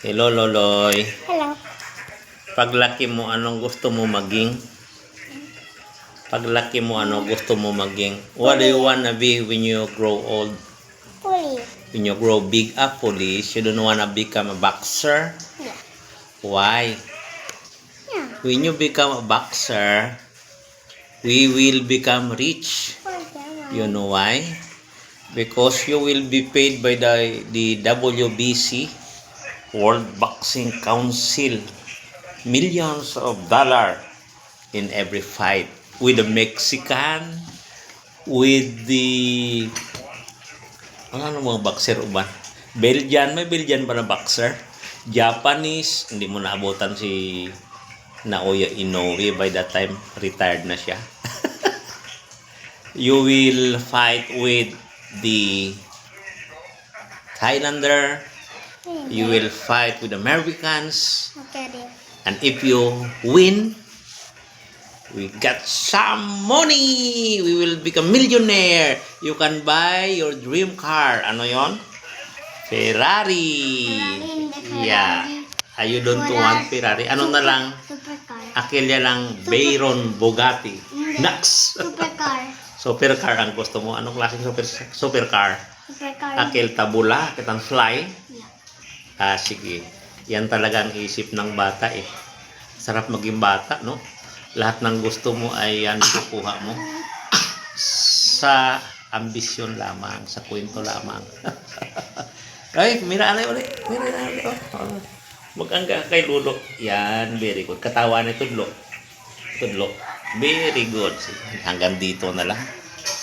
Hello, Loloy. Hello. Paglaki mo, anong gusto mo maging? Paglaki mo, ano gusto mo maging? What do you wanna be when you grow old? Police. When you grow big up, police, you don't wanna become a boxer? Yeah. Why? Yeah. When you become a boxer, we will become rich. You know why? Because you will be paid by the WBC, World Boxing Council, millions of dollars in every fight with the Mexican, with the ano mga boxer uban, Belgian, may Belgian ba na boxer, Japanese, hindi mo naabutan si Naoya Inoue, by that time retired na siya. You will fight with the Thailander, you will fight with Americans, Okay, dear. and if you win, we got some money. We will become millionaire. You can buy your dream car. Ano yon? Ferrari. Yeah. You don't want Ferrari. Ano na lang? Supercar. Akilya lang Veyron Bugatti. Nax. Supercar. Supercar ang gusto mo. Anong klaseng supercar? Supercar. Akil tabula, kitang fly. Yeah. Sige. Yan talaga ang isip ng bata eh. Sarap maging bata, no? Lahat ng gusto mo ay yan kukuha mo sa ambisyon lamang, sa kwento lamang. Ay, mira na ulit. Mira na ulit. Oh. Mag-angga kay Lulo. Yan, very good. Katawan ni Tudlo. Tudlo. Very good. Hanggang dito na lang.